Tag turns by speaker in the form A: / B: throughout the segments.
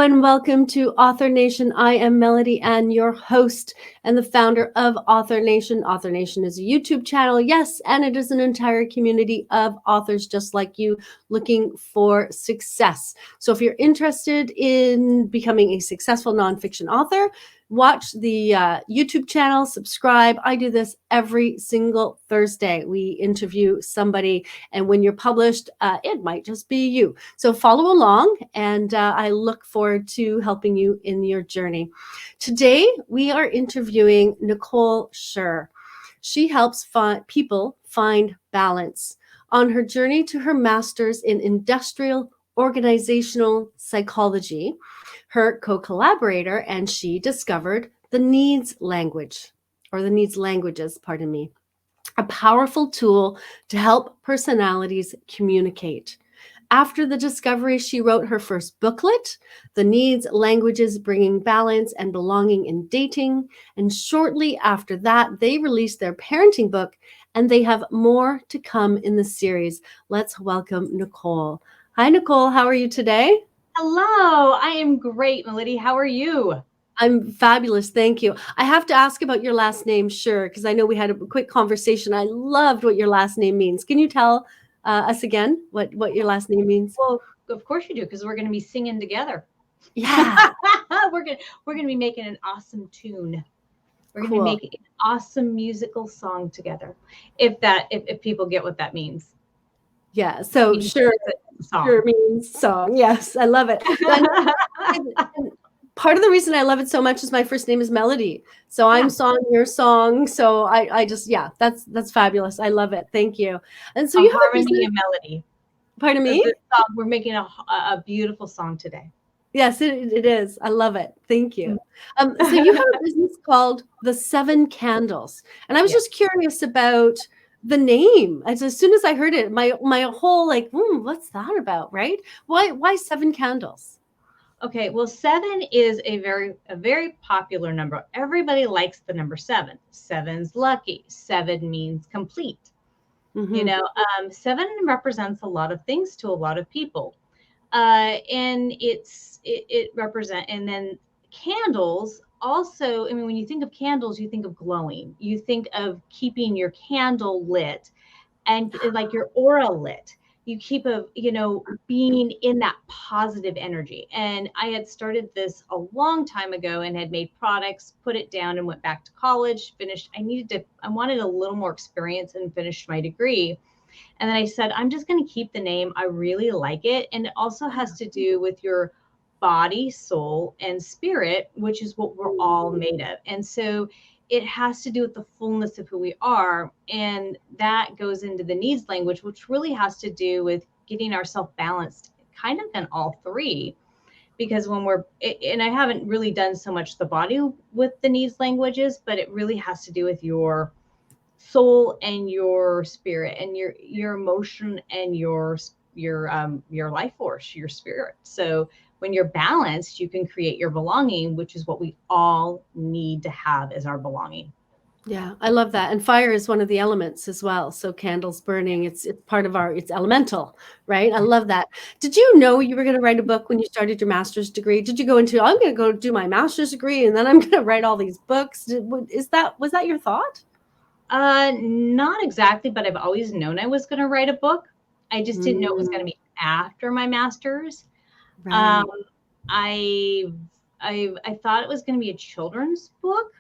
A: and welcome to Author Nation. I am Melody Ann, your host and the founder of Author Nation. Author Nation is a YouTube channel, yes, and it is an entire community of authors just like you looking for success. So if you're interested in becoming a successful nonfiction author, watch the YouTube channel, subscribe. I do this every single Thursday. We interview somebody, and when you're published, it might just be you. So follow along, and I look forward to helping you in your journey. Today, we are interviewing Nicole Sher. She helps people find balance on her journey to her master's in industrial organizational psychology. Her co-collaborator and she discovered the nēdz language, or the nēdz languages, pardon me, a powerful tool to help personalities communicate. After the discovery, she wrote her first booklet, The nēdz Languages Bringing Balance and Belonging in Dating. And shortly after that, they released their parenting book, and they have more to come in the series. Let's welcome Nicole. Hi, Nicole. How are you today?
B: Hello, I am great, Melody. How are you?
A: I'm fabulous. Thank you. I have to ask about your last name, Sher, because I know we had a quick conversation. I loved what your last name means. Can you tell us again what your last name means?
B: Well, of course you do, because we're going to be singing together.
A: Yeah.
B: we're going to be making an awesome tune. We're going
A: Cool.
B: to be making an awesome musical song together. If people get what that means.
A: Yeah. So Sher means song. Yes, I love it. And part of the reason I love it so much is my first name is Melody. So I'm song, your song. So I just, yeah, that's fabulous. I love it. Thank you. And so you have
B: harmony and melody.
A: Pardon me?
B: We're making a beautiful song today.
A: Yes, it is. I love it. Thank you. So you have a business called The 7 Candles. And I was just curious about the name. As soon as I heard it, my whole what's that about, right? Why 7 candles?
B: Okay, well, 7 is a very popular number. Everybody likes the number 7. 7's lucky. 7 means complete. Mm-hmm. You know, 7 represents a lot of things to a lot of people. And it represent, and then candles also, I mean, when you think of candles, you think of glowing, you think of keeping your candle lit and like your aura lit. You keep being in that positive energy. And I had started this a long time ago and had made products, put it down, and went back to college, finished. I wanted a little more experience and finished my degree. And then I said, I'm just going to keep the name. I really like it. And it also has to do with your body, soul, and spirit, which is what we're all made of. And so it has to do with the fullness of who we are. And that goes into the nēdz language, which really has to do with getting ourselves balanced kind of in all 3. Because and I haven't really done so much the body with the nēdz languages, but it really has to do with your soul and your spirit and your emotion and your life force, your spirit. So when you're balanced, you can create your belonging, which is what we all need to have as our belonging.
A: Yeah, I love that. And fire is one of the elements as well. So candles burning, it's part of it's elemental, right? I love that. Did you know you were going to write a book when you started your master's degree? Did you go into, I'm going to go do my master's degree and then I'm going to write all these books? Was that your thought?
B: Not exactly, but I've always known I was going to write a book. I just didn't know it was going to be after my master's. Right. I thought it was going to be a children's book.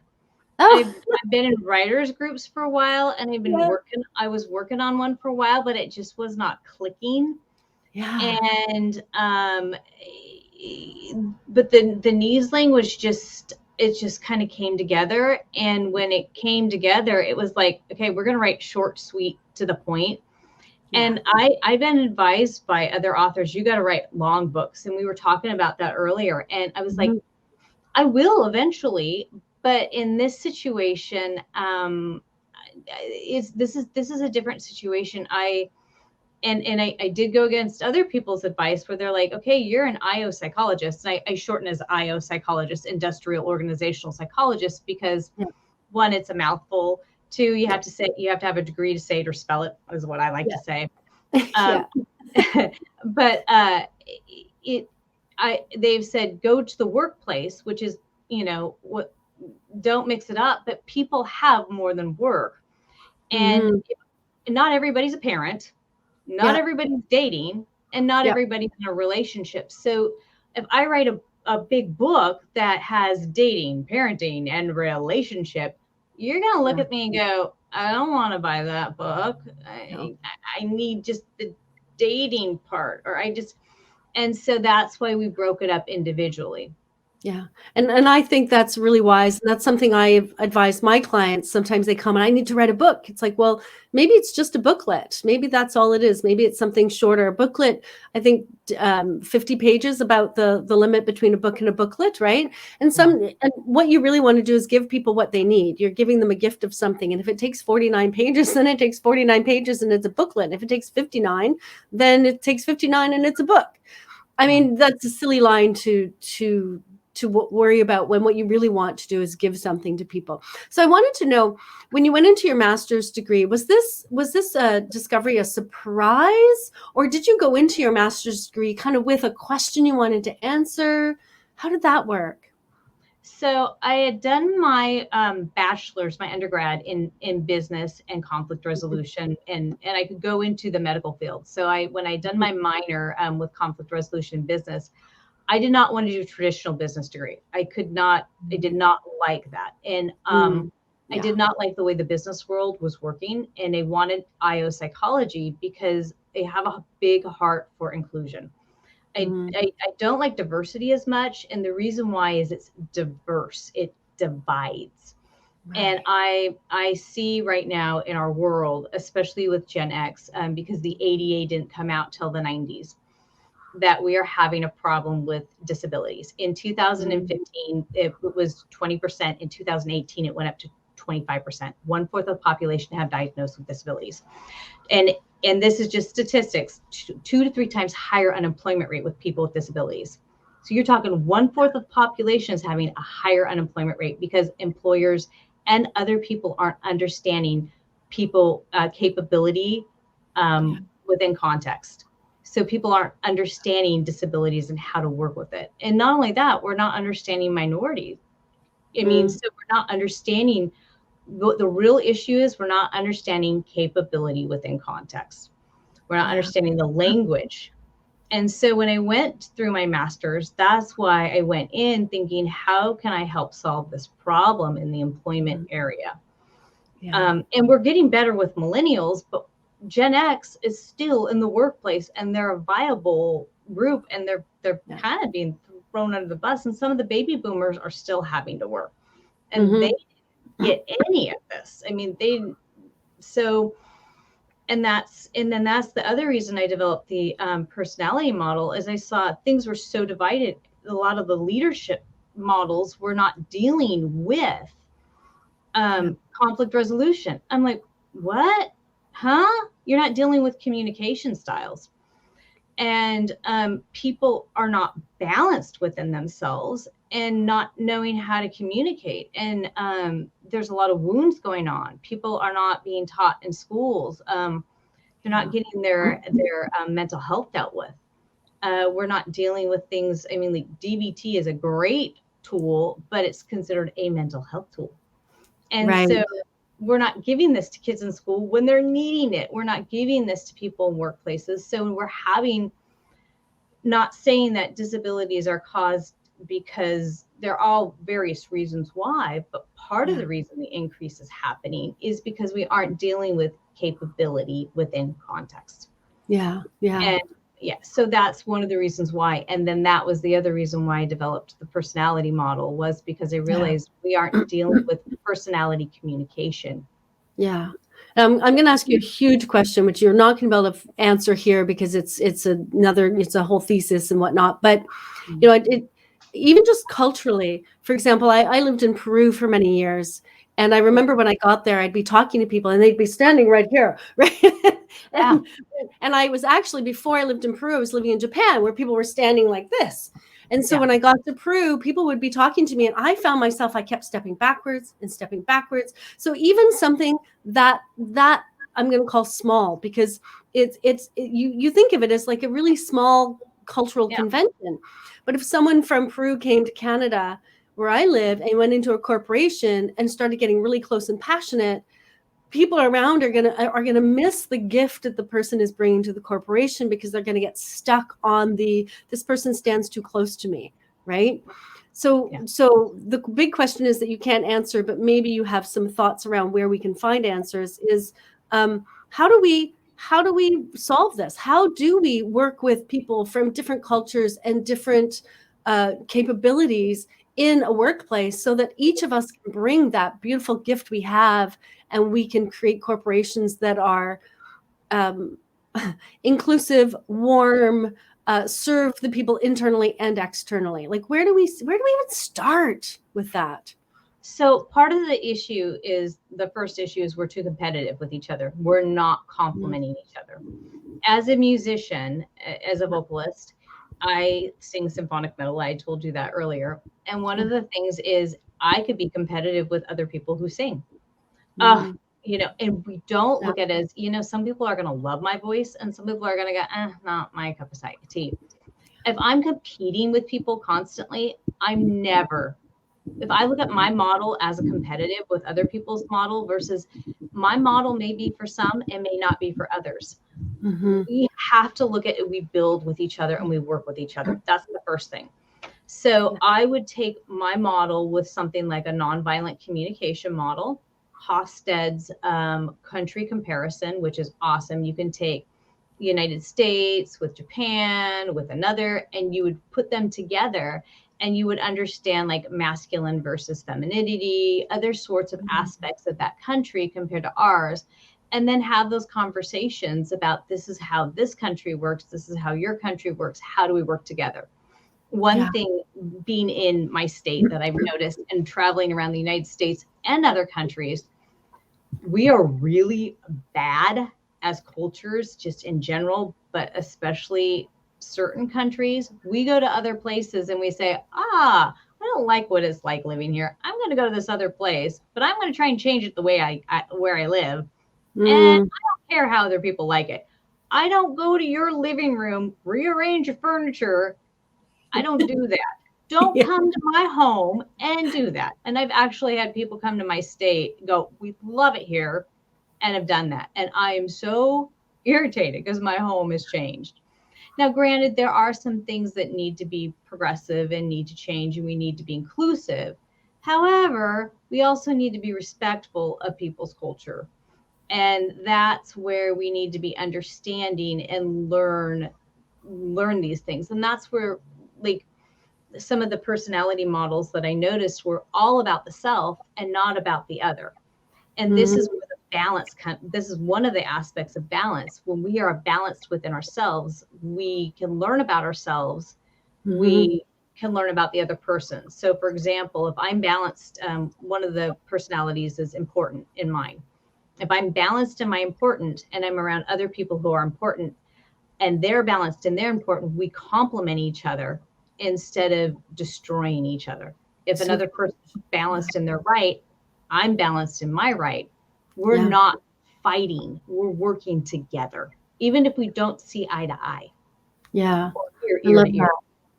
B: Oh. I've been in writers groups for a while, and I was working on one for a while, but it just was not clicking. Yeah. And but the nēdz language just kind of came together. And when it came together, it was like, okay, we're going to write short, sweet, to the point. Yeah. And I've been advised by other authors, you got to write long books. And we were talking about that earlier. And I was like, I will eventually. But in this situation, this is a different situation. I did go against other people's advice where they're like, okay, you're an IO psychologist. And I shorten as IO psychologist, industrial organizational psychologist, because 1, it's a mouthful. 2, you have to have a degree to say it or spell it, is what I like to say. But they've said, go to the workplace, which is, what, don't mix it up, but people have more than work. And not everybody's a parent, not everybody's dating, and not everybody's in a relationship. So if I write a big book that has dating, parenting, and relationship, you're going to look at me and go, I don't want to buy that book. I need just the dating part, and so that's why we broke it up individually.
A: Yeah. And I think that's really wise. And that's something I've advised my clients. Sometimes they come and I need to write a book. It's like, well, maybe it's just a booklet. Maybe that's all it is. Maybe it's something shorter. A booklet, I think 50 pages about the limit between a book and a booklet, right? And and what you really want to do is give people what they need. You're giving them a gift of something. And if it takes 49 pages, then it takes 49 pages and it's a booklet. If it takes 59, then it takes 59 and it's a book. I mean, that's a silly line to worry about when what you really want to do is give something to people. So I wanted to know, when you went into your master's degree, was this discovery a surprise, or did you go into your master's degree kind of with a question you wanted to answer? How did that work?
B: So I had done my bachelor's, my undergrad in business and conflict resolution, and I could go into the medical field. So when I done my minor with conflict resolution in business, I did not want to do a traditional business degree. I did not like that. And I did not like the way the business world was working. And I wanted IO psychology because they have a big heart for inclusion. I don't like diversity as much. And the reason why is it's diverse. It divides. Right. And I see right now in our world, especially with Gen X, because the ADA didn't come out till the 90s, that we are having a problem with disabilities. In 2015, it was 20%. In 2018, it went up to 25%. 1/4 of the population have diagnosed with disabilities. And this is just statistics, 2 to 3 times higher unemployment rate with people with disabilities. So you're talking 1/4 of the population is having a higher unemployment rate because employers and other people aren't understanding people capability within context. So people aren't understanding disabilities and how to work with it. And not only that, we're not understanding minorities. So we're not understanding what the real issue is. We're not understanding capability within context. We're not understanding the language. And so when I went through my master's, that's why I went in thinking, how can I help solve this problem in the employment area? And we're getting better with millennials, but Gen X is still in the workplace and they're a viable group, and they're kind of being thrown under the bus. And some of the baby boomers are still having to work, and they didn't get any of this. I mean, and then that's the other reason I developed the personality model, is I saw things were so divided. A lot of the leadership models were not dealing with conflict resolution. I'm like, what? Huh? You're not dealing with communication styles. And people are not balanced within themselves and not knowing how to communicate. And there's a lot of wounds going on. People are not being taught in schools. They're not getting their mental health dealt with. We're not dealing with things. I mean, like DBT is a great tool, but it's considered a mental health tool. And so we're not giving this to kids in school when they're needing it. We're not giving this to people in workplaces. So we're not saying that disabilities are caused because they're all various reasons why, but part of the reason the increase is happening is because we aren't dealing with capability within context. So that's one of the reasons why. And then that was the other reason why I developed the personality model, was because I realized we aren't dealing with personality communication.
A: I'm going to ask you a huge question, which you're not going to be able to answer here because it's a whole thesis and whatnot. But even just culturally, for example, I lived in Peru for many years, and I remember when I got there, I'd be talking to people and they'd be standing right here, right? And I was actually, before I lived in Peru, I was living in Japan, where people were standing like this. And so when I got to Peru, people would be talking to me, and I found myself, I kept stepping backwards. So even something that I'm going to call small, because you think of it as like a really small cultural convention. But if someone from Peru came to Canada, where I live, and went into a corporation and started getting really close and passionate, people around are gonna miss the gift that the person is bringing to the corporation, because they're gonna get stuck on this person stands too close to me, right? So the big question is that you can't answer, but maybe you have some thoughts around where we can find answers, is how do we solve this? How do we work with people from different cultures and different capabilities in a workplace, so that each of us can bring that beautiful gift we have, and we can create corporations that are inclusive, warm, serve the people internally and externally? Like, where do we even start with that?
B: So part of the issue is, the first issue is, we're too competitive with each other. We're not complementing each other. As a musician, as a vocalist, I sing symphonic metal. I told you that earlier. And one of the things is, I could be competitive with other people who sing. You know, and we don't look at it as, you know, some people are going to love my voice, and some people are going to go, not my cup of tea. If I'm competing with people constantly, I'm never, if I look at my model as a competitive with other people's model, versus my model may be for some and may not be for others. We have to look at it. We build with each other and we work with each other. That's the first thing. So I would take my model with something like a nonviolent communication model, Hofstede's country comparison, which is awesome. You can take United States with Japan, with another, and you would put them together, and you would understand like masculine versus femininity, other sorts of aspects of that country compared to ours. And then have those conversations about, this is how this country works, this is how your country works, how do we work together? One thing, being in my state, that I've noticed, and traveling around the United States and other countries, we are really bad as cultures, just in general, but especially certain countries. We go to other places and we say, I don't like what it's like living here. I'm going to go to this other place, but I'm going to try and change it the way where I live. And I don't care how other people like it. I don't go to your living room, rearrange your furniture. I don't do that. Don't come to my home and do that. And I've actually had people come to my state, go, we love it here, and have done that. And I am so irritated because my home has changed. Now, granted, there are some things that need to be progressive and need to change, and we need to be inclusive. However, we also need to be respectful of people's culture. And that's where we need to be understanding and learn these things. And that's where, like, some of the personality models that I noticed were all about the self and not about the other. And this is where the balance this is one of the aspects of balance. When we are balanced within ourselves, we can learn about ourselves. We can learn about the other person. So for example, if I'm balanced, one of the personalities is important in mine. If I'm balanced in my important, and I'm around other people who are important, and they're balanced and they're important, we complement each other instead of destroying each other. If another person is balanced in their right, I'm balanced in my right. We're not fighting. We're working together, even if we don't see eye to eye.
A: Yeah.
B: Ear to ear.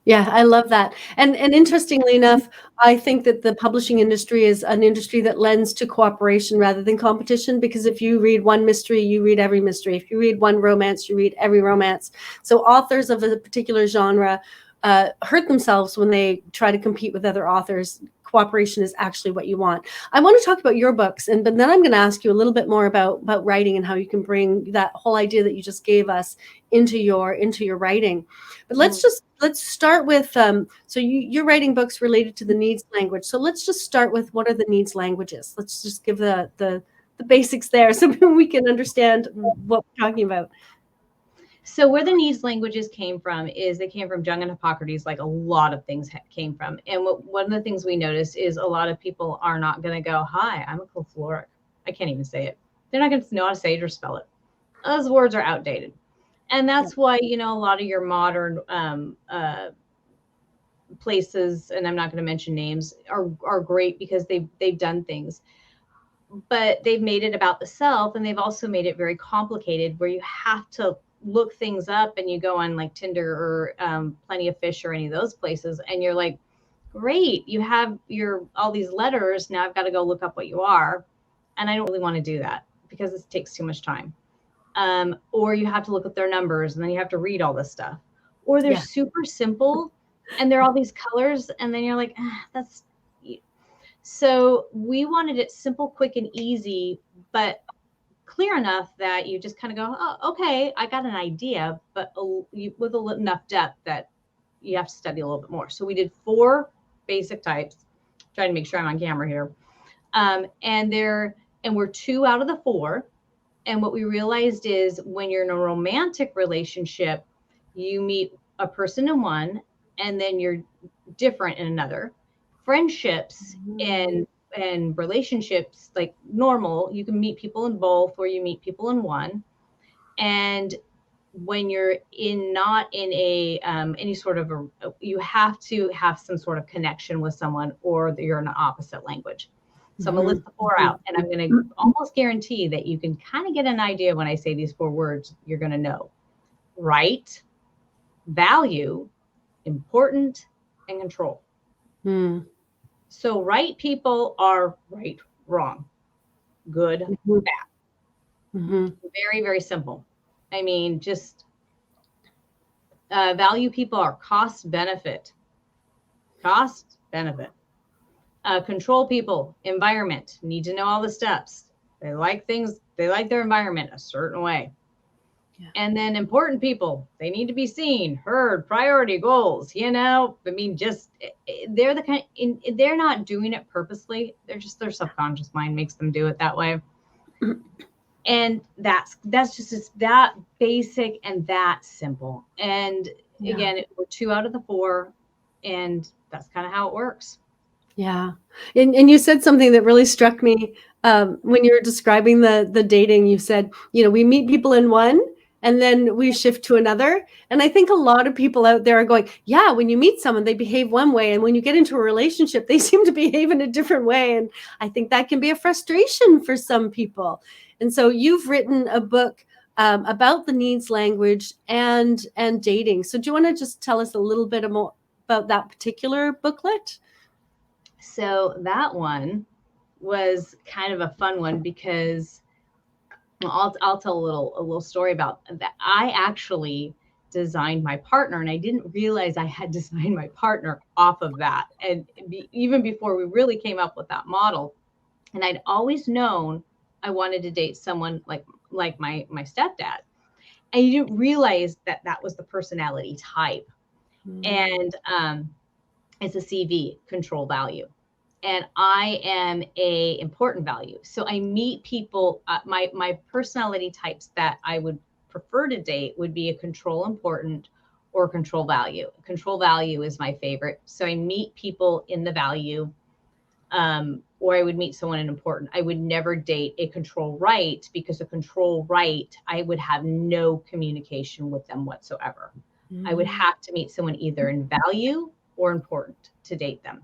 A: Yeah, I love that. And interestingly enough, I think that the publishing industry is an industry that lends to cooperation rather than competition, because if you read one mystery, you read every mystery. If you read one romance, you read every romance. So authors of a particular genre hurt themselves when they try to compete with other authors. Cooperation is actually what you want. I want to talk about your books, but then I'm going to ask you a little bit more about writing and how you can bring that whole idea that you just gave us into your writing. But let's start with so you're writing books related to the nēdz language. So let's just start with, what are the nēdz languages? Let's just give the basics there so we can understand what we're talking about.
B: So where the nēdz languages came from is they came from Jung and Hippocrates, like a lot of things came from. And one of the things we noticed is a lot of people are not going to go, hi, I'm a folkloric. I can't even say it. They're not going to know how to say it or spell it. Those words are outdated. And that's why, a lot of your modern places, and I'm not going to mention names, are great because they've done things. But they've made it about the self, and they've also made it very complicated, where you have to look things up and you go on like Tinder or Plenty of Fish or any of those places, and you're like, great, you have all these letters. Now I've got to go look up what you are. And I don't really want to do that because it takes too much time. Or you have to look at their numbers and then you have to read all this stuff. Or they're super simple and they're all these colors. And then you're like, that's. So we wanted it simple, quick, and easy, but clear enough that you just kind of go, oh, okay, I got an idea, but with enough depth that you have to study a little bit more. So we did 4 basic types. Trying to make sure I'm on camera here. And we're 2 out of the 4. And what we realized is when you're in a romantic relationship, you meet a person in one, and then you're different in another. Friendships and relationships, like normal, you can meet people in both, or you meet people in one. And when you're not in a any sort of you have to have some sort of connection with someone, or you're in an opposite language. So I'm gonna list the 4 out, and I'm gonna almost guarantee that you can kind of get an idea when I say these 4 words. You're gonna know: right, value, important, and control. So right people are right, wrong, good, bad. Very, very simple. I mean, just value people are cost, benefit. Control people, environment, need to know all the steps. They like their environment a certain way. And then important people, they need to be seen, heard, priority, goals, I mean, just they're the kind, they're not doing it purposely. They're just, their subconscious mind makes them do it that way. And that's just, it's that basic and that simple. And again, we're 2 out of the 4, and that's kind of how it works.
A: Yeah. And you said something that really struck me when you were describing the dating. You said, we meet people in one, and then we shift to another. And I think a lot of people out there are going, yeah, when you meet someone, they behave one way. And when you get into a relationship, they seem to behave in a different way. And I think that can be a frustration for some people. And so you've written a book about the nēdz language and dating. So do you want to just tell us a little bit more about that particular booklet?
B: So that one was kind of a fun one because I'll tell a little story about that. I actually designed my partner, and I didn't realize I had designed my partner off of that. And even before we really came up with that model, and I'd always known I wanted to date someone like my stepdad. And you didn't realize that was the personality type. And it's a CV, control value. And I am a important value. So I meet people, my personality types that I would prefer to date would be a control important or control value. Control value is my favorite. So I meet people in the value, or I would meet someone in important. I would never date a control right, because a control right, I would have no communication with them whatsoever. I would have to meet someone either in value or important to date them.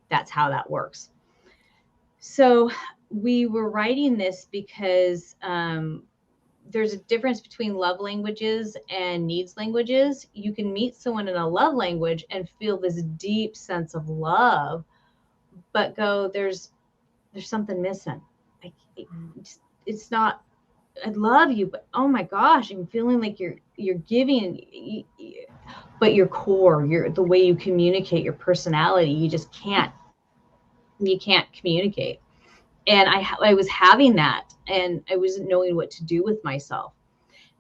B: That's how that works. So we were writing this because there's a difference between love languages and nēdz languages. You can meet someone in a love language and feel this deep sense of love, but there's something missing. It's not, I love you, but oh my gosh, I'm feeling like you're giving, but your core, the way you communicate, your personality, you can't communicate. And I was having that, and I wasn't knowing what to do with myself.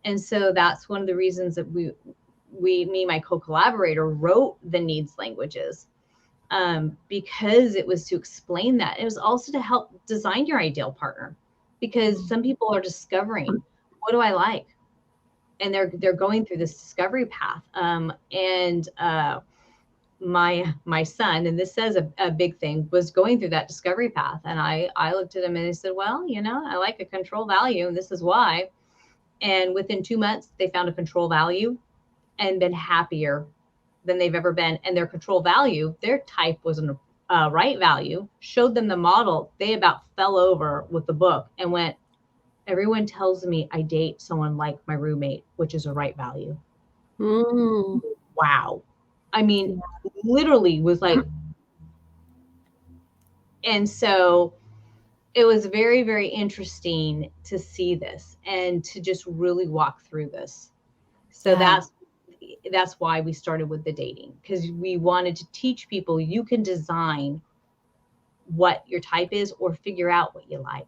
B: And so that's one of the reasons that me and my co-collaborator wrote the nēdz languages, because it was to explain that. It was also to help design your ideal partner, because some people are discovering, what do I like? And they're going through this discovery path. My son, and this says a big thing, was going through that discovery path. And I looked at him and I said, well, I like a control value, and this is why. And within 2 months, they found a control value and been happier than they've ever been. And their control value, their type was a right value, showed them the model. They about fell over with the book and went, Everyone tells me I date someone like my roommate, which is a right value.
A: Mm.
B: Wow. I mean, literally was like, and so it was very, very interesting to see this and to just really walk through this. So that's why we started with the dating, because we wanted to teach people you can design what your type is or figure out what you like.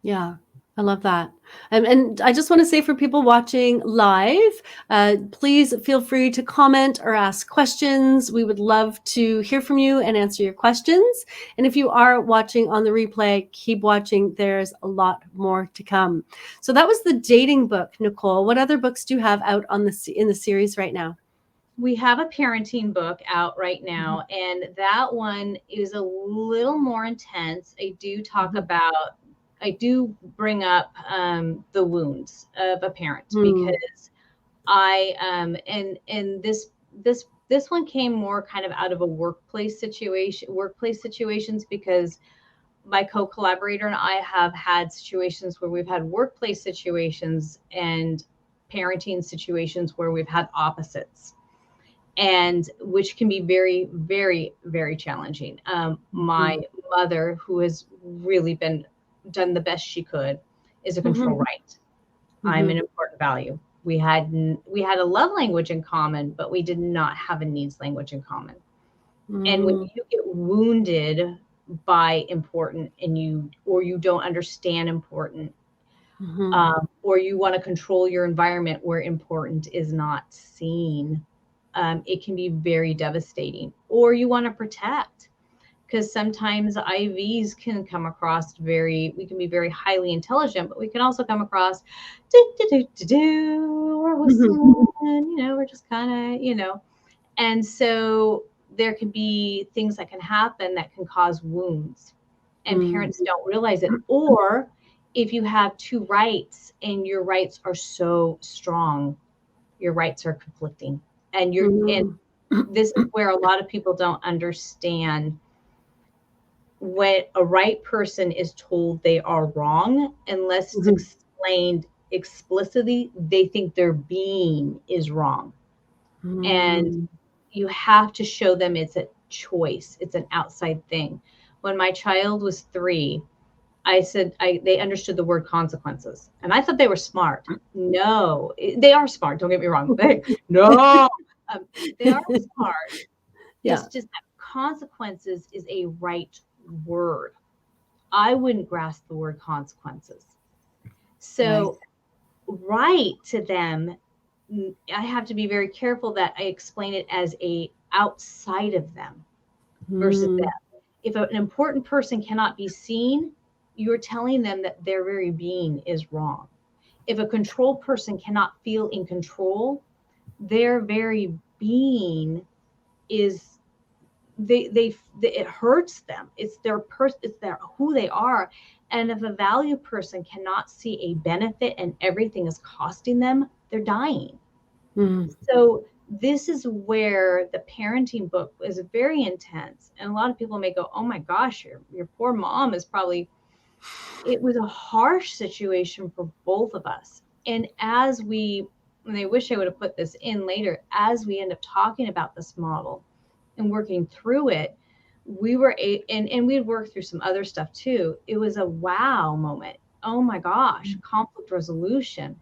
A: Yeah, I love that. And I just want to say for people watching live, please feel free to comment or ask questions. We would love to hear from you and answer your questions. And if you are watching on the replay, keep watching. There's a lot more to come. So that was the dating book, Nicole. What other books do you have out on in the series right now?
B: We have a parenting book out right now, and that one is a little more intense. I do bring up the wounds of a parent, because and this one came more kind of out of a workplace situations, because my co-collaborator and I have had situations where we've had workplace situations and parenting situations where we've had opposites, and which can be very, very, very challenging. My mother, who has really done the best she could, is a control right. I'm an important value. We had a love language in common, but we did not have a needs language in common. And when you get wounded by important, and you don't understand important, or you want to control your environment where important is not seen, it can be very devastating. Or you want to protect, because sometimes IVs can come across we can be very highly intelligent, but we can also come across or whistling, we're just kind of, and so there can be things that can happen that can cause wounds, and parents don't realize it. Or if you have two rights and your rights are so strong, your rights are conflicting, and and this is where a lot of people don't understand. When a right person is told they are wrong, unless it's explained explicitly, they think their being is wrong. And you have to show them it's a choice. It's an outside thing. When my child was 3, I said they understood the word consequences, and I thought they were smart. No, they are smart. Don't get me wrong. No, they are smart. It's just that consequences is a right word. I wouldn't grasp the word consequences. So right to them, I have to be very careful that I explain it as a outside of them versus them. If an important person cannot be seen, you're telling them that their very being is wrong. If a control person cannot feel in control, their very being is it hurts them. It's their who they are. And if a value person cannot see a benefit and everything is costing them, they're dying. So this is where the parenting book is very intense. And a lot of people may go, oh my gosh, your poor mom is probably, it was a harsh situation for both of us. And and I wish I would have put this in later, as we end up talking about this model and working through it, and we'd work through some other stuff too. It was a wow moment. Oh my gosh, conflict resolution.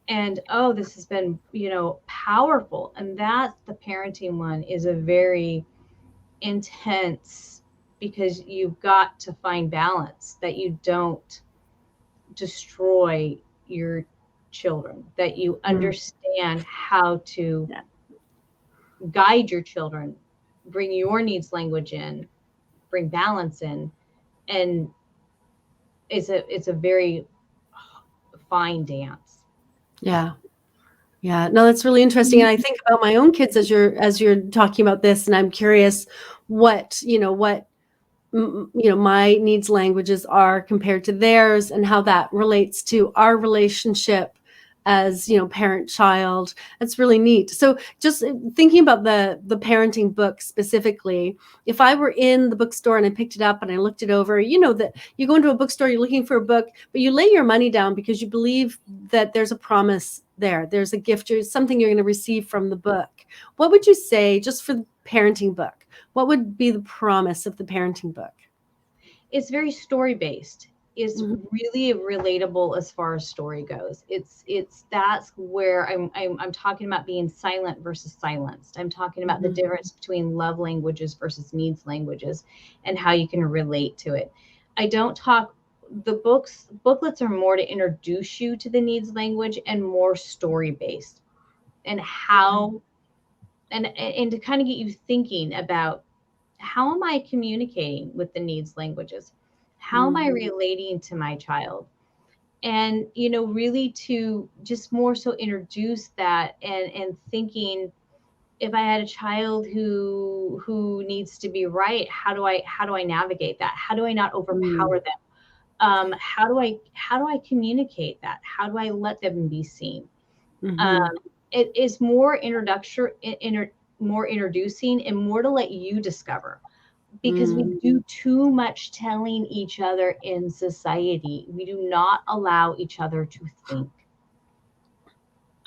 B: And this has been, powerful. And that the parenting one is a very intense, because you've got to find balance, that you don't destroy your children, that you understand how to guide your children, bring your needs language in, bring balance in. And it's a very fine dance.
A: Yeah. No, that's really interesting. And I think about my own kids as you're talking about this, and I'm curious what my needs languages are compared to theirs, and how that relates to our relationship as, parent child. That's really neat. So just thinking about the parenting book specifically, if I were in the bookstore and I picked it up and I looked it over, that you go into a bookstore, you're looking for a book, but you lay your money down because you believe that there's a promise there. There's a gift, or something you're going to receive from the book. What would you say, just for the parenting book, what would be the promise of the parenting book?
B: It's very story-based. Is really relatable as far as story goes. That's where I'm talking about being silent versus silenced. I'm talking about the difference between love languages versus needs languages and how you can relate to it. I don't talk, the booklets are more to introduce you to the needs language and more story based, and how and to kind of get you thinking about, how am I communicating with the needs languages? How am I relating to my child? And, really to just more so introduce that, and thinking, if I had a child who needs to be right, how do I navigate that? How do I not overpower them? How do I communicate that? How do I let them be seen? It is more more introducing, and more to let you discover. Because we do too much telling each other in society. We do not allow each other to think.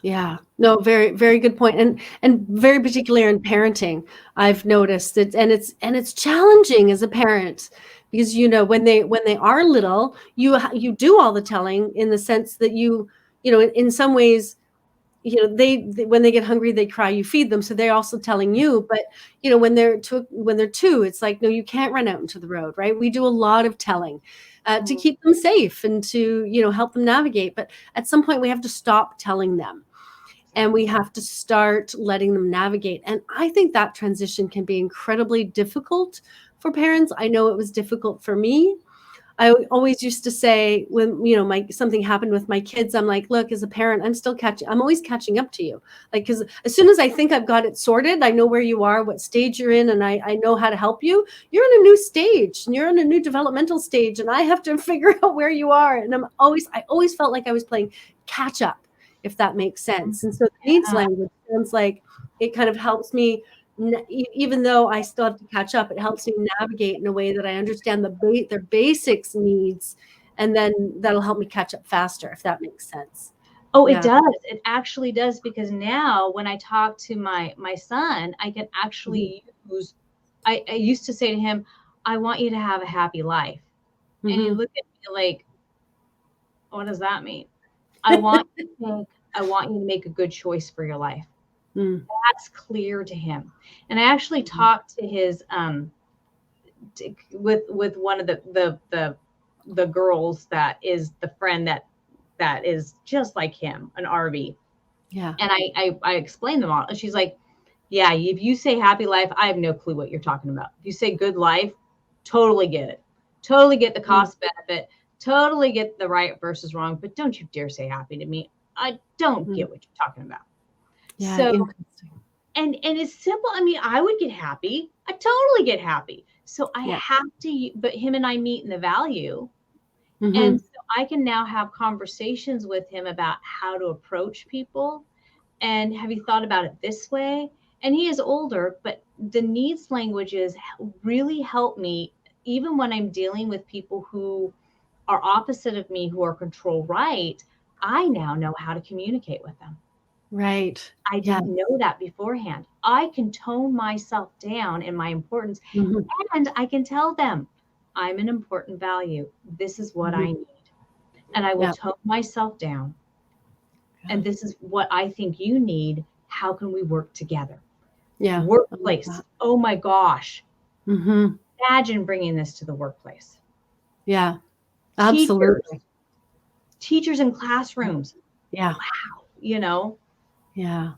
A: Yeah, no, very, very good point. And very particular in parenting, I've noticed it, and it's challenging as a parent, because when they are little, you do all the telling, in the sense that in some ways, they when they get hungry, they cry, you feed them, so they're also telling you. But when they're two, it's like, no, you can't run out into the road, right? We do a lot of telling to keep them safe and to help them navigate. But at some point, we have to stop telling them, and we have to start letting them navigate. And I think that transition can be incredibly difficult for parents. I know it was difficult for me. I always used to say, when something happened with my kids, I'm like, look, as a parent, I'm always catching up to you. Like, because as soon as I think I've got it sorted, I know where you are, what stage you're in, and I know how to help you. You're in a new stage, and you're in a new developmental stage, and I have to figure out where you are. And I always felt like I was playing catch up, if that makes sense. And so the needs language sounds like it kind of helps me. Even though I still have to catch up, it helps me navigate in a way that I understand their basics needs, and then that'll help me catch up faster, if that makes sense.
B: Oh, yeah. It does. It actually does, because now when I talk to my son, I can actually use. I used to say to him, "I want you to have a happy life," and he looked at me like, "What does that mean?" I want you to make a good choice for your life. That's clear to him. And I actually talked to his with one of the girls that is the friend that is just like him, an RV.
A: Yeah.
B: And I explained them all. And she's like, yeah, if you say happy life, I have no clue what you're talking about. If you say good life, totally get it. Totally get the cost benefit. Totally get the right versus wrong. But don't you dare say happy to me. I don't get what you're talking about.
A: Yeah,
B: so
A: interesting.
B: And it's simple. I mean, I would get happy. I totally get happy. So I have to, but him and I meet in the value. And so I can now have conversations with him about how to approach people. And have you thought about it this way? And he is older, but the needs languages really help me, even when I'm dealing with people who are opposite of me, who are control right. I now know how to communicate with them.
A: Right.
B: I didn't know that beforehand. I can tone myself down in my importance, and I can tell them I'm an important value. This is what I need. And I will tone myself down. And this is what I think you need. How can we work together?
A: Yeah.
B: Workplace. Oh my gosh. Imagine bringing this to the workplace.
A: Yeah. Absolutely.
B: Teachers in classrooms.
A: Yeah.
B: Wow.
A: Yeah.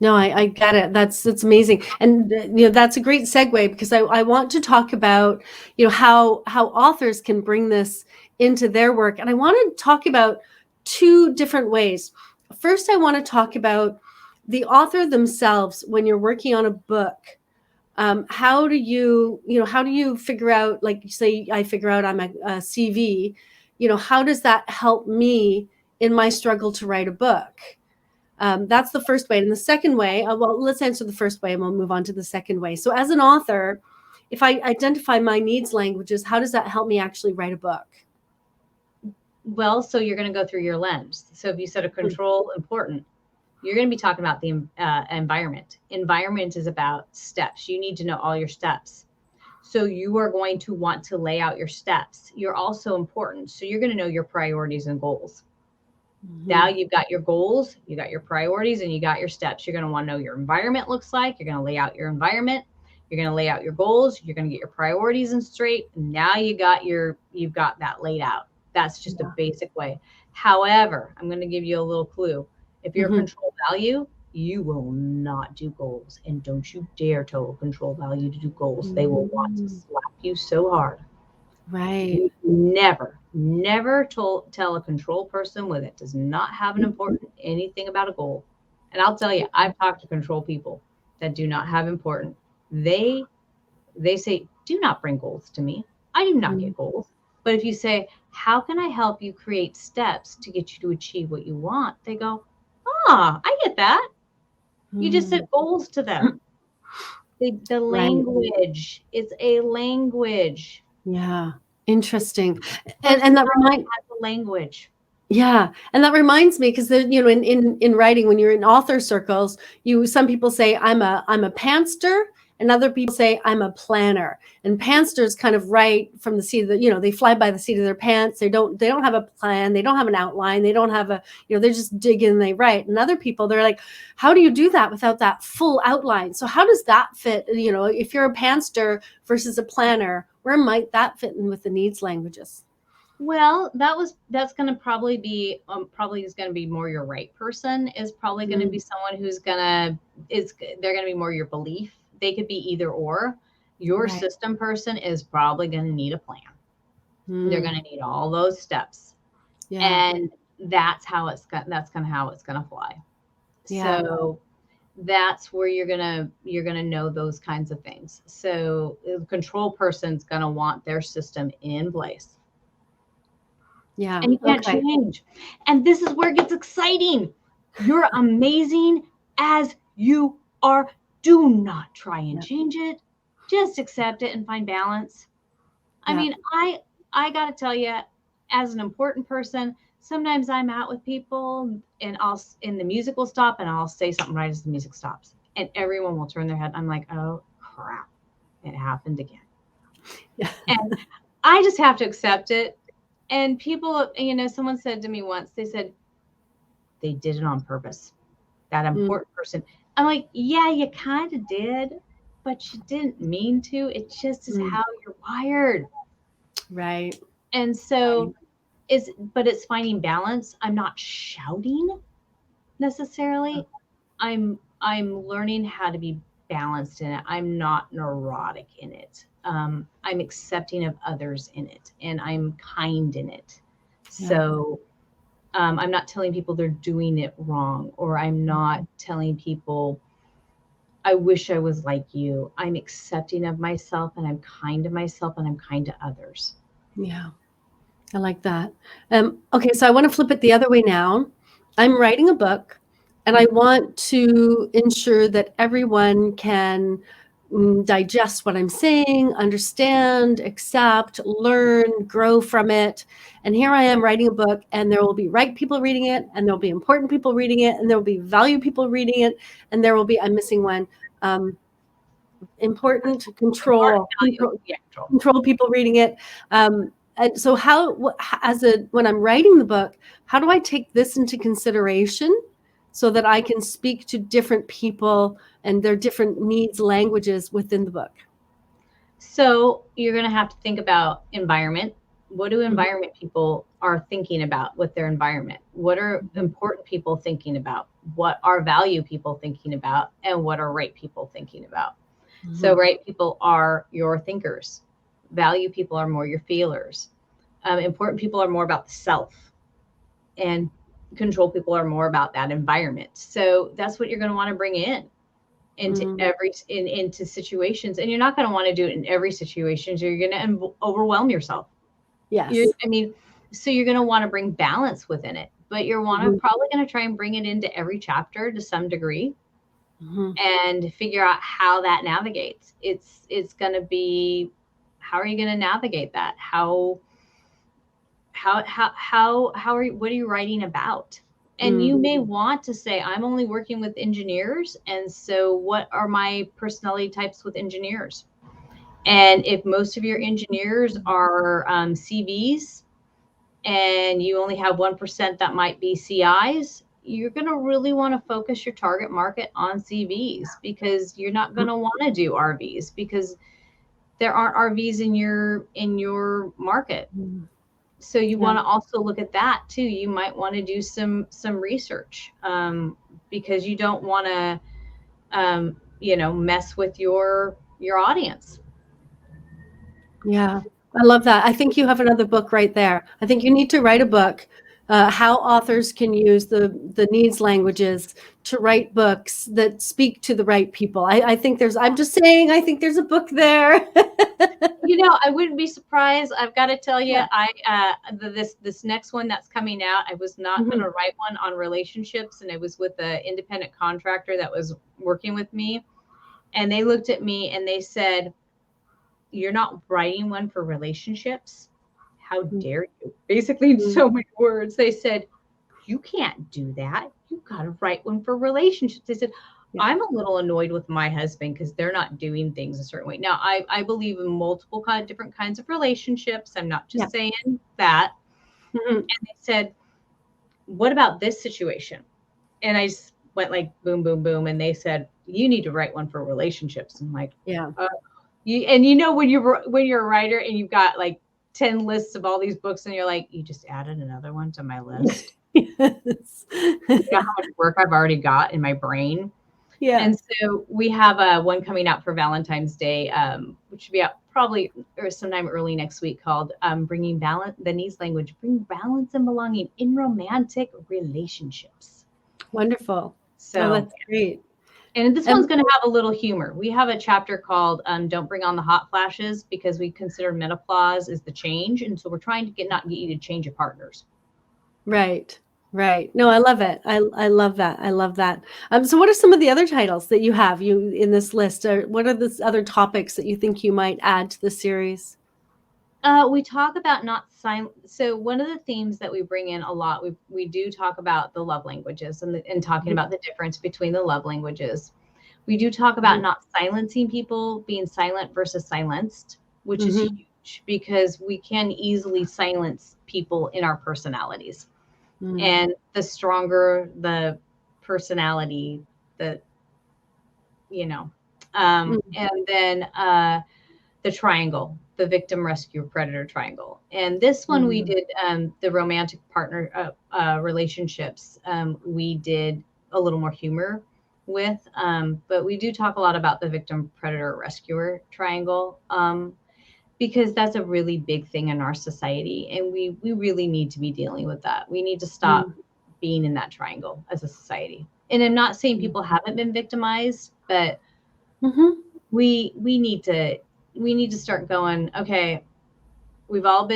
A: No, I get it. That's amazing. And that's a great segue, because I want to talk about how authors can bring this into their work. And I want to talk about two different ways. First, I want to talk about the author themselves. When you're working on a book, how do you figure out, like, say I figure out I'm a CV, how does that help me in my struggle to write a book? That's the first way. And the second way, well, let's answer the first way and we'll move on to the second way. So as an author, if I identify my needs languages, how does that help me actually write a book?
B: Well, so you're going to go through your lens. So if you said a control important, you're going to be talking about the environment. Environment is about steps. You need to know all your steps. So you are going to want to lay out your steps. You're also important. So you're going to know your priorities and goals. Now you've got your goals, you got your priorities, and you got your steps. You're going to want to know your environment looks like. You're going to lay out your environment. You're going to lay out your goals. You're going to get your priorities in straight. And now you've got that laid out. That's just a basic way. However, I'm going to give you a little clue. If you're a control value, you will not do goals. And don't you dare tell a control value to do goals. They will want to slap you so hard.
A: Right.
B: You never tell a control person when it does not have an important anything about a goal. And I'll tell you, I've talked to control people that do not have important. They say, do not bring goals to me. I do not get goals. But if you say, how can I help you create steps to get you to achieve what you want? They go, I get that. You just set goals to them. The language, it's a language.
A: Yeah. Interesting. And that reminds
B: the language.
A: Yeah. And that reminds me, because in writing, when you're in author circles, some people say I'm a pantster, and other people say I'm a planner. And pantsters kind of write from the seat of they fly by the seat of their pants. They don't have a plan. They don't have an outline. They don't have they just dig in and they write. And other people, they're like, how do you do that without that full outline? So how does that fit? If you're a pantster versus a planner, where might that fit in with the needs languages?
B: Well, that's going to probably be is going to be more your right person is probably going to be someone who's they're going to be more your belief. They could be either or. Your system person is probably going to need a plan. They're going to need all those steps. Yeah. And that's how it's going to fly. Yeah. So that's where you're going to know those kinds of things. So the control person's going to want their system in place. Yeah. And you can't change. And this is where it gets exciting. You're amazing as you are. Do not try and change it. Just accept it and find balance. I mean, I got to tell you, as an important person, sometimes I'm out with people and the music will stop and I'll say something right as the music stops. And everyone will turn their head. I'm like, oh, crap. It happened again. Yeah. And I just have to accept it. And people, someone said to me once, they said, they did it on purpose. That important person. I'm like, yeah, you kind of did, but you didn't mean to. It just is how you're wired. Right. And so it's finding balance. I'm not shouting necessarily. I'm learning how to be balanced in it. I'm not neurotic in it. I'm accepting of others in it, and I'm kind in it. Yeah. So I'm not telling people they're doing it wrong, or I'm not telling people, I wish I was like you. I'm accepting of myself, and I'm kind to myself, and I'm kind to others. Yeah. I like that. Okay. So I want to flip it the other way now. I'm writing a book, and I want to ensure that everyone can digest what I'm saying, understand, accept, learn, grow from it. And here I am writing a book, and there will be right people reading it, and there'll be important people reading it, and there will be value people reading it, and there will be, I'm missing one, important control people reading it. And so when I'm writing the book, how do I take this into consideration so that I can speak to different people and their different needs languages within the book? So you're going to have to think about environment. What do environment people are thinking about with their environment? What are important people thinking about? What are value people thinking about? And what are right people thinking about? So right people are your thinkers. Value people are more your feelers. Important people are more about the self. And control people are more about that environment. So that's what you're going to want to bring into into situations. And you're not going to want to do it in every situation. So you're going to overwhelm yourself. Yes. So you're going to want to bring balance within it. but you're probably going to try and bring it into every chapter to some degree. And figure out how that navigates. It's going to be, how are you going to navigate that? What are you writing about? And you may want to say, I'm only working with engineers. And so what are my personality types with engineers? And if most of your engineers are CVs and you only have 1% that might be CIs, you're going to really want to focus your target market on CVs, because you're not going to want to do RVs, because there aren't RVs in your market. So you want to also look at that too. You might want to do some research, because you don't want to, mess with your audience.
A: Yeah, I love that. I think you have another book right there. I think you need to write a book, how authors can use the nēdz languages to write books that speak to the right people. I think I'm just saying, I think there's a book there.
B: I wouldn't be surprised. I've got to tell you, this next one that's coming out, I was not going to write one on relationships, and it was with an independent contractor that was working with me. And they looked at me and they said, "You're not writing one for relationships? How dare you?" Basically, in so many words, they said, "You can't do that. You've got to write one for relationships." They said, I'm a little annoyed with my husband because they're not doing things a certain way. Now, I believe in multiple different kinds of relationships. I'm not just saying that. And they said, "What about this situation?" And I just went like boom, boom, boom. And they said, "You need to write one for relationships." I'm like, when you're a writer and you've got like 10 lists of all these books, and you're like, you just added another one to my list. Yes. You know how much work I've already got in my brain. Yeah. And so we have one coming out for Valentine's Day, which should be out probably or sometime early next week, called Bringing Balance, the nēdz language, bring balance and belonging in romantic relationships.
A: Wonderful. So that's great.
B: And this one's going to have a little humor. We have a chapter called Don't Bring on the Hot Flashes, because we consider menopause is the change. And so we're trying to not get you to change your partners.
A: Right. Right. No, I love it. I love that. I love that. So what are some of the other titles that you have in this list? Or what are the other topics that you think you might add to the series?
B: We talk about not silent. So one of the themes that we bring in a lot, we do talk about the love languages and talking about the difference between the love languages. We do talk about not silencing people, being silent versus silenced, which is huge, because we can easily silence people in our personalities. And the stronger the personality, and then the triangle, the victim, rescue, predator triangle. And this one we did the romantic partner relationships. We did a little more humor with, but we do talk a lot about the victim, predator, rescuer triangle, because that's a really big thing in our society. And we really need to be dealing with that. We need to stop being in that triangle as a society. And I'm not saying people haven't been victimized, but we need to start going, okay, we've all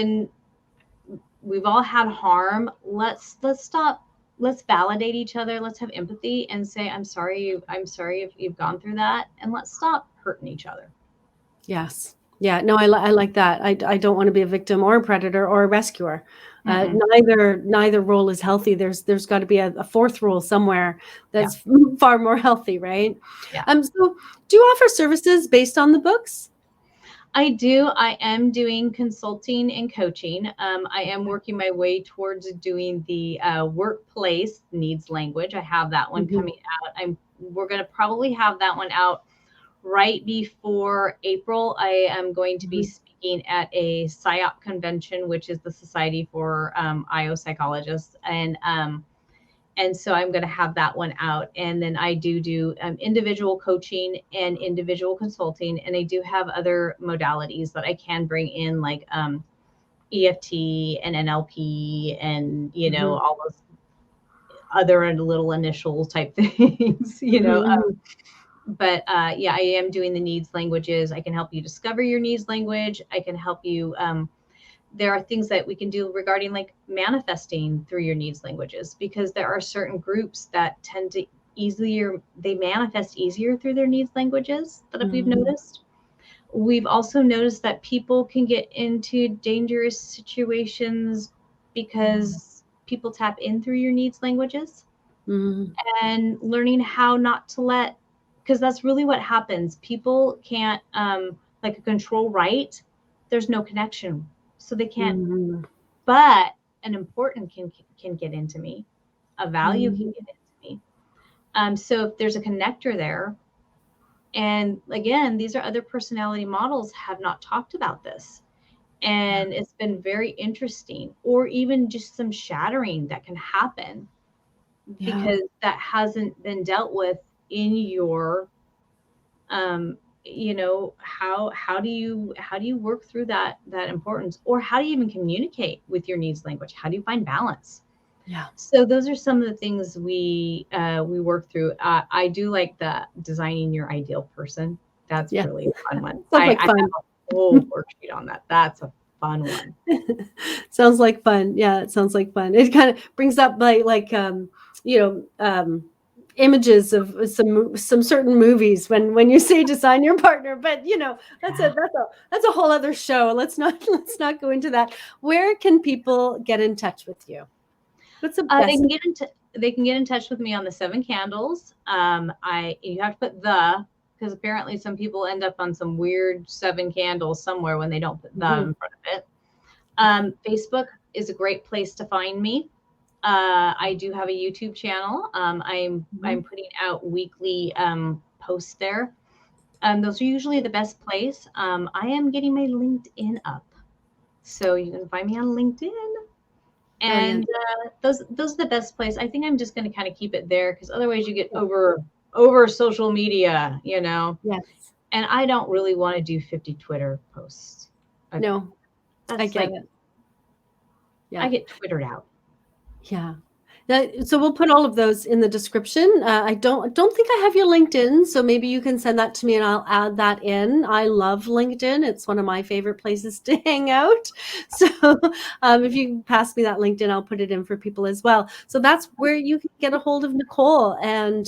B: had harm. Let's stop. Let's validate each other. Let's have empathy and say, I'm sorry if you've gone through that, and let's stop hurting each other.
A: Yes. Yeah, no, I like that. I don't want to be a victim or a predator or a rescuer. Neither role is healthy. There's got to be a fourth role somewhere that's far more healthy, right? Yeah. So do you offer services based on the books?
B: I do. I am doing consulting and coaching. I am working my way towards doing the workplace nēdz language. I have that one coming out. We're going to probably have that one out right before April. I am going to be speaking at a PSYOP convention, which is the Society for IO Psychologists. And so I'm going to have that one out. And then I do individual coaching and individual consulting. And I do have other modalities that I can bring in, like EFT and NLP and, all those other little initial type things, But I am doing the nēdz languages. I can help you discover your nēdz language. I can help you there are things that we can do regarding like manifesting through your needs languages, because there are certain groups that tend to they manifest easier through their needs languages that we've noticed. We've also noticed that people can get into dangerous situations because people tap in through your needs languages. And learning how not to let, because that's really what happens. People can't, like a control right, there's no connection. So they can't, but an important can get into me, a value can get into me. So if there's a connector there, and again, these are other personality models have not talked about this. And it's been very interesting, or even just some shattering that can happen because that hasn't been dealt with in your, you know, how do you work through that importance, or how do you even communicate with your needs language? How do you find balance?
A: Yeah.
B: So those are some of the things we work through. I do like the designing your ideal person. That's really a fun one.
A: Sounds like fun.
B: I have a whole worksheet on that. That's a fun one.
A: Sounds like fun. Yeah, it sounds like fun. It kind of brings up like you know, images of some certain movies when you say design your partner, but you know, that's a whole other show. Let's not go into that. Where can people get in touch with you? What's the best?
B: They can get in touch with me on the 7 Candles. You have to put because apparently some people end up on some weird 7 candles somewhere when they don't put the in front of it. Facebook is a great place to find me. I do have a YouTube channel. I'm putting out weekly posts there. Those are usually the best place. I am getting my LinkedIn up, so you can find me on LinkedIn. And those are the best place. I think I'm just going to kind of keep it there, because otherwise you get over social media, you know.
A: Yes.
B: And I don't really want to do 50 Twitter posts.
A: No, I get it.
B: Yeah, I get Twittered out.
A: Yeah. So we'll put all of those in the description. I don't think I have your LinkedIn, so maybe you can send that to me and I'll add that in. I love LinkedIn. It's one of my favorite places to hang out. So if you pass me that LinkedIn, I'll put it in for people as well. So that's where you can get a hold of Nicole and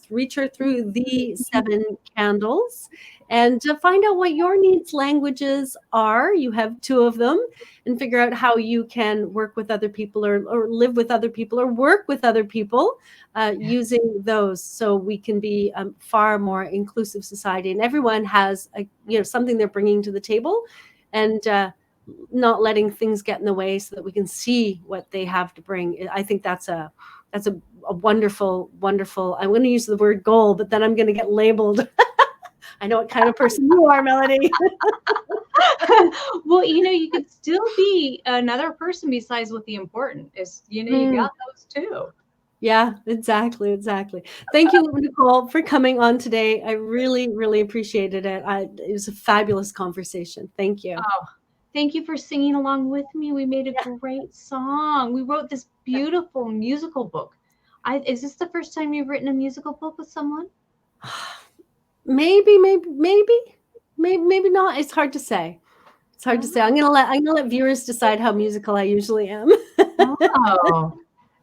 A: reach her through the 7 Candles and find out what your needs languages are. You have 2 of them, and figure out how you can work with other people or live with other people or work with other people using those, so we can be a far more inclusive society, and everyone has something they're bringing to the table, and not letting things get in the way, so that we can see what they have to bring. I think that's a wonderful, I'm going to use the word goal, but then I'm going to get labeled. I know what kind of person you are, Melody.
B: Well, you could still be another person besides what the important is. You got those too.
A: Yeah, exactly. Thank you, Nicole, for coming on today. I really, really appreciated it. It was a fabulous conversation. Thank you.
B: Oh, thank you for singing along with me. We made a great song. We wrote this beautiful musical book. Is this the first time you've written a musical book with someone?
A: Maybe not. It's hard to say. I'm gonna let viewers decide how musical I usually am.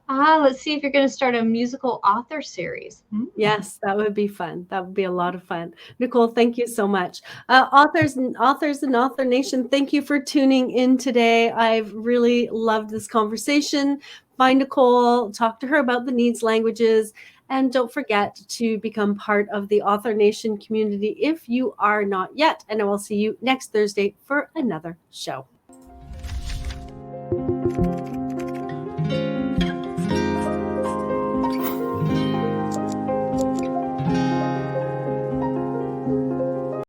B: Let's see if you're going to start a musical author series.
A: Yes, that would be fun. That would be a lot of fun. Nicole, thank you so much. Authors and Author Nation, thank you for tuning in today. I've really loved this conversation. Find Nicole, talk to her about the needs languages, and don't forget to become part of the Author Nation community if you are not yet. And I will see you next Thursday for another show.